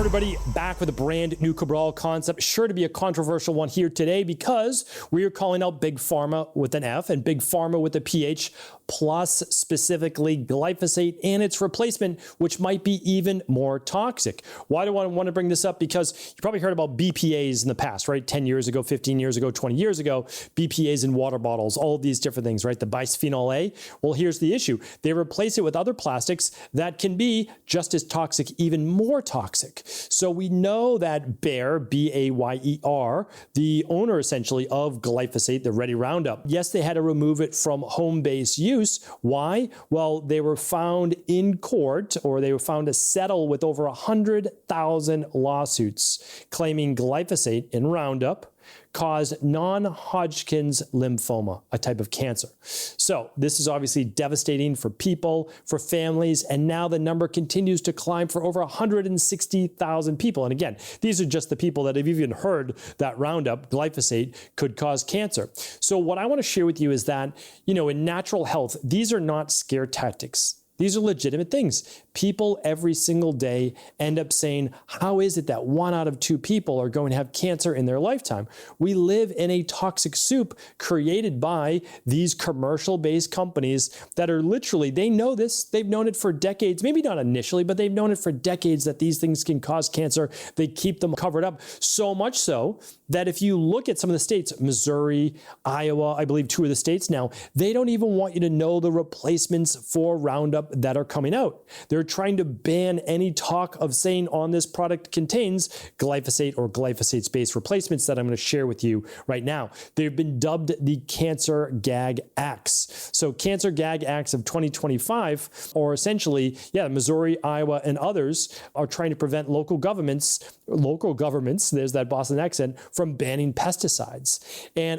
Everybody, back with a brand new Cabral Concept. Sure to be a controversial one here today because we are calling out Big Pharma with an F and Big Pharma with a PH, plus specifically glyphosate and its replacement, which might be even more toxic. Why do I want to bring this up? Because you probably heard about BPAs in the past, right? 10 years ago, 15 years ago, 20 years ago, BPAs in water bottles, all of these different things, right? The bisphenol A. Well, here's the issue. They replace it with other plastics that can be just as toxic, even more toxic. So we know that Bayer, B-A-Y-E-R, the owner essentially of glyphosate, the Ready Roundup, yes, they had to remove it from home-based use. Why? Well, they were found in court, or they were found to settle with over 100,000 lawsuits claiming glyphosate in Roundup caused non-Hodgkin's lymphoma, a type of cancer. So this is obviously devastating for people, for families, and now the number continues to climb for over 160,000 people. And again, these are just the people that have even heard that Roundup, glyphosate, could cause cancer. So what I want to share with you is that, in natural health, these are not scare tactics. These are legitimate things. People every single day end up saying, how is it that 1 out of 2 people are going to have cancer in their lifetime? We live in a toxic soup created by these commercial-based companies that are literally, they know this, they've known it for decades, maybe not initially, but they've known it for decades that these things can cause cancer. They keep them covered up, so much so that if you look at some of the states, Missouri, Iowa, I believe 2 of the states now, they don't even want you to know the replacements for Roundup that are coming out. They're trying to ban any talk of saying on this product contains glyphosate or glyphosate-based replacements that I'm going to share with you right now. They've been dubbed the Cancer Gag Acts. So Cancer Gag Acts of 2025, or essentially, Missouri, Iowa, and others are trying to prevent local governments, there's that Boston accent, from banning pesticides,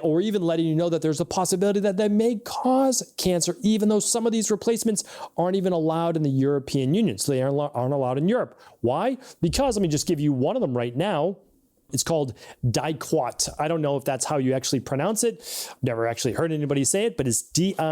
or even letting you know that there's a possibility that they may cause cancer, even though some of these replacements aren't even allowed in the European Union. So they aren't allowed in Europe. Why? Because, let me just give you one of them right now. It's called Diquat. I don't know if that's how you actually pronounce it. I've never actually heard anybody say it, but it's D-I-Q-U-A-T.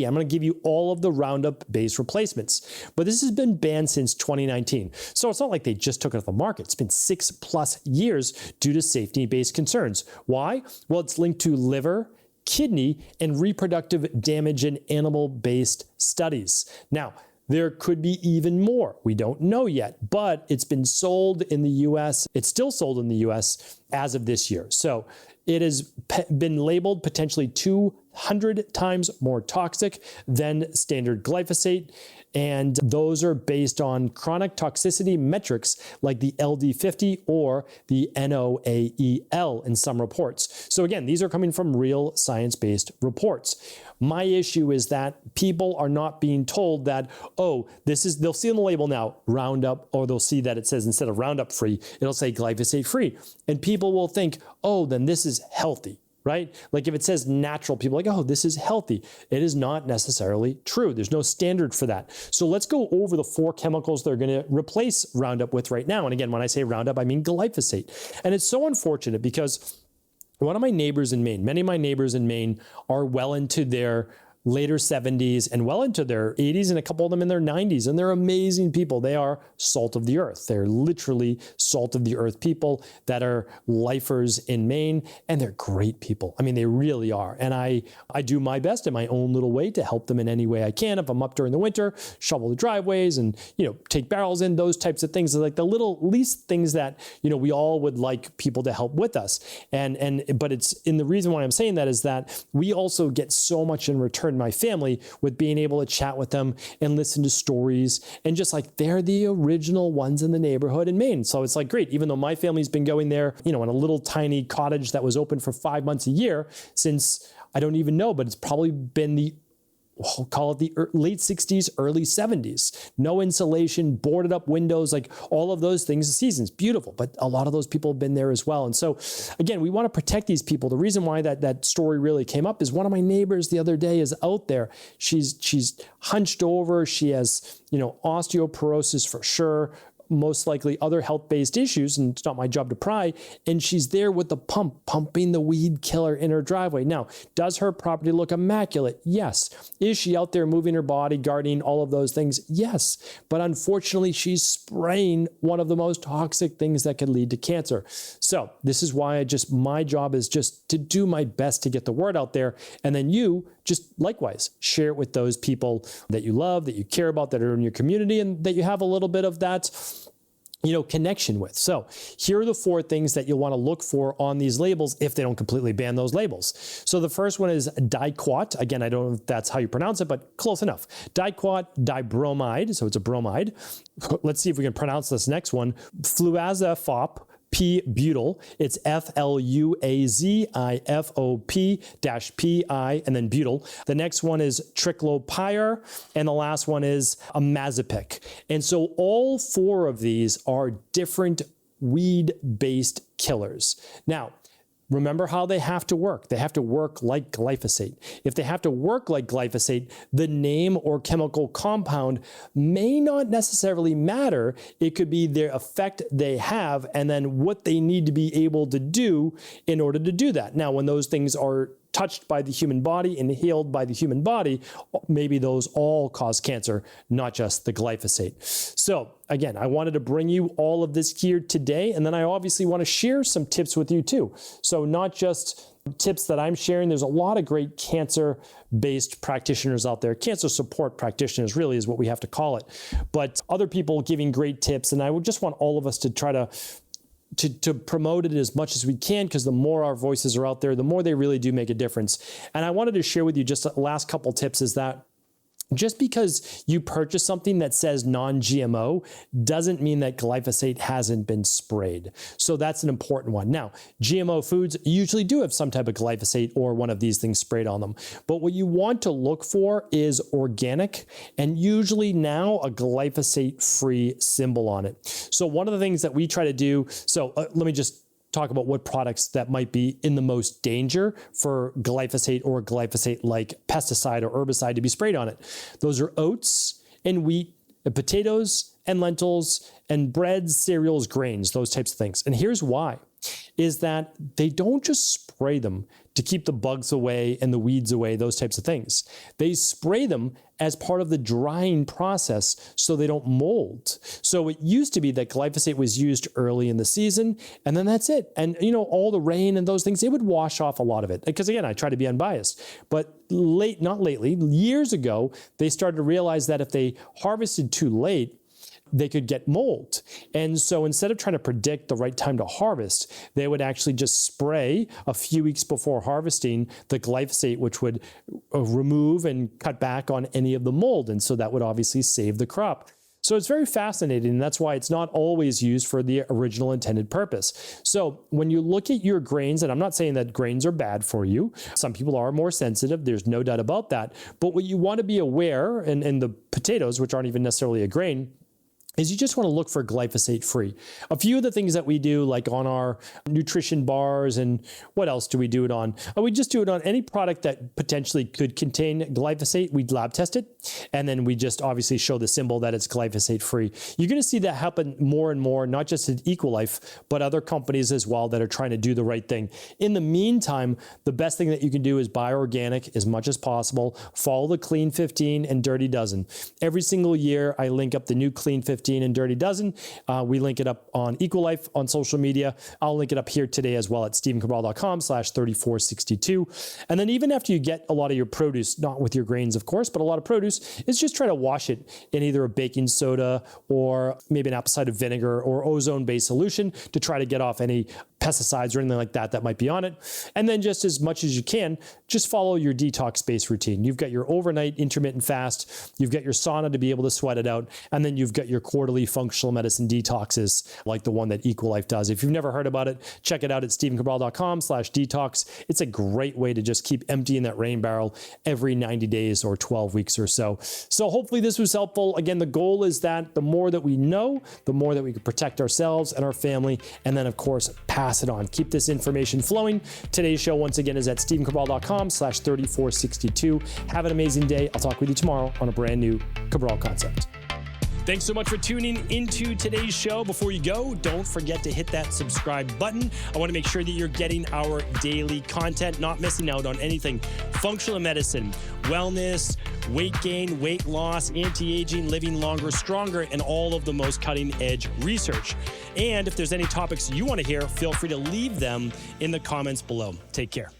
I'm going to give you all of the Roundup-based replacements. But this has been banned since 2019. So it's not like they just took it off the market. It's been 6+ years due to safety-based concerns. Why? Well, it's linked to liver, kidney, and reproductive damage in animal-based studies. Now, there could be even more. We don't know yet, but it's been sold in the US. It's still sold in the US as of this year. So it has been labeled potentially 200 times more toxic than standard glyphosate. And those are based on chronic toxicity metrics like the LD50 or the NOAEL in some reports. So again, these are coming from real science-based reports. My issue is that people are not being told that, they'll see on the label now, Roundup, or they'll see that it says instead of Roundup free, it'll say glyphosate free. And people will think, then this is healthy. Right? Like if it says natural, people are like, this is healthy. It is not necessarily true. There's no standard for that. So let's go over the 4 chemicals they're going to replace Roundup with right now. And again, when I say Roundup, I mean glyphosate. And it's so unfortunate because one of my neighbors in Maine, many of my neighbors in Maine are well into their later 70s and well into their 80s, and a couple of them in their 90s. And they're amazing people. They are salt of the earth. They're literally salt of the earth people that are lifers in Maine, and they're great people. I mean, they really are. And I do my best in my own little way to help them in any way I can. If I'm up during the winter, shovel the driveways and, take barrels in, those types of things, like the little least things that, we all would like people to help with us. But the reason why I'm saying that is that we also get so much in return, my family, with being able to chat with them and listen to stories, and just like they're the original ones in the neighborhood in Maine. So it's like great, even though my family's been going there, in a little tiny cottage that was open for 5 months a year since, I don't even know, but it's probably been we'll call it the late 60s, early 70s. No insulation, boarded up windows, like all of those things. The season's beautiful, but a lot of those people have been there as well. And so again, we want to protect these people. The reason why that story really came up is one of my neighbors the other day is out there. She's hunched over. She has, osteoporosis for sure, most likely other health-based issues, and it's not my job to pry, and she's there with the pump, pumping the weed killer in her driveway. Now, does her property look immaculate? Yes. Is she out there moving her body, gardening, all of those things? Yes. But unfortunately, she's spraying one of the most toxic things that could lead to cancer. So this is why my job is just to do my best to get the word out there. And then you just likewise share it with those people that you love, that you care about, that are in your community, and that you have a little bit of that connection with. So here are the 4 things that you'll want to look for on these labels if they don't completely ban those labels. So the first one is diquat. Again, I don't know if that's how you pronounce it, but close enough. Diquat dibromide, so it's a bromide. Let's see if we can pronounce this next one. Fluazafop P-butyl. It's F-L-U-A-Z-I-F-O-P-P-I and then butyl. The next one is triclopyr, and the last one is imazapic. And so all 4 of these are different weed-based killers. Now, remember how they have to work. They have to work like glyphosate. If they have to work like glyphosate, the name or chemical compound may not necessarily matter. It could be the effect they have and then what they need to be able to do in order to do that. Now, when those things are touched by the human body, inhaled by the human body, maybe those all cause cancer, not just the glyphosate. So again, I wanted to bring you all of this here today, and then I obviously want to share some tips with you too. So not just tips that I'm sharing, there's a lot of great cancer-based practitioners out there. Cancer support practitioners really is what we have to call it. But other people giving great tips, and I would just want all of us to try to promote it as much as we can, because the more our voices are out there, the more they really do make a difference. And I wanted to share with you just the last couple tips is that just because you purchase something that says non-GMO doesn't mean that glyphosate hasn't been sprayed. So that's an important one. Now, GMO foods usually do have some type of glyphosate or one of these things sprayed on them. But what you want to look for is organic, and usually now a glyphosate-free symbol on it. So one of the things that we try to do, let me just talk about what products that might be in the most danger for glyphosate or glyphosate-like pesticide or herbicide to be sprayed on it. Those are oats and wheat and potatoes and lentils and breads, cereals, grains, those types of things. And here's why, is that they don't just spray them to keep the bugs away and the weeds away, those types of things. They spray them as part of the drying process so they don't mold. So it used to be that glyphosate was used early in the season, and then that's it. And all the rain and those things, it would wash off a lot of it. Because again, I try to be unbiased. But not lately, years ago, they started to realize that if they harvested too late, they could get mold. And so instead of trying to predict the right time to harvest, they would actually just spray a few weeks before harvesting the glyphosate, which would remove and cut back on any of the mold. And so that would obviously save the crop. So it's very fascinating, and that's why it's not always used for the original intended purpose. So when you look at your grains, and I'm not saying that grains are bad for you, some people are more sensitive, there's no doubt about that, but what you want to be aware, and the potatoes, which aren't even necessarily a grain, is you just want to look for glyphosate free. A few of the things that we do, like on our nutrition bars, and what else do we do it on? We just do it on any product that potentially could contain glyphosate. We lab test it, and then we just obviously show the symbol that it's glyphosate free. You're going to see that happen more and more, not just at Equilife, but other companies as well that are trying to do the right thing. In the meantime, the best thing that you can do is buy organic as much as possible. Follow the Clean 15 and Dirty Dozen. Every single year, I link up the new Clean 15 and Dirty Dozen. We link it up on Equilife on social media. I'll link it up here today as well at stephencabral.com/3462. And then even after you get a lot of your produce, not with your grains, of course, but a lot of produce, is just try to wash it in either a baking soda or maybe an apple cider vinegar or ozone-based solution to try to get off any pesticides or anything like that that might be on it. And then just as much as you can, just follow your detox-based routine. You've got your overnight intermittent fast, you've got your sauna to be able to sweat it out, and then you've got your quarterly functional medicine detoxes like the one that Equilife does. If you've never heard about it, check it out at stephencabral.com/detox. It's a great way to just keep emptying that rain barrel every 90 days or 12 weeks or so. So hopefully this was helpful. Again, the goal is that the more that we know, the more that we can protect ourselves and our family, and then of course, pass it on. Keep this information flowing. Today's show, once again, is at stephencabral.com/3462. Have an amazing day. I'll talk with you tomorrow on a brand new Cabral Concept. Thanks so much for tuning into today's show. Before you go, don't forget to hit that subscribe button. I want to make sure that you're getting our daily content, not missing out on anything functional medicine, wellness, weight gain, weight loss, anti-aging, living longer, stronger, and all of the most cutting-edge research. And if there's any topics you want to hear, feel free to leave them in the comments below. Take care.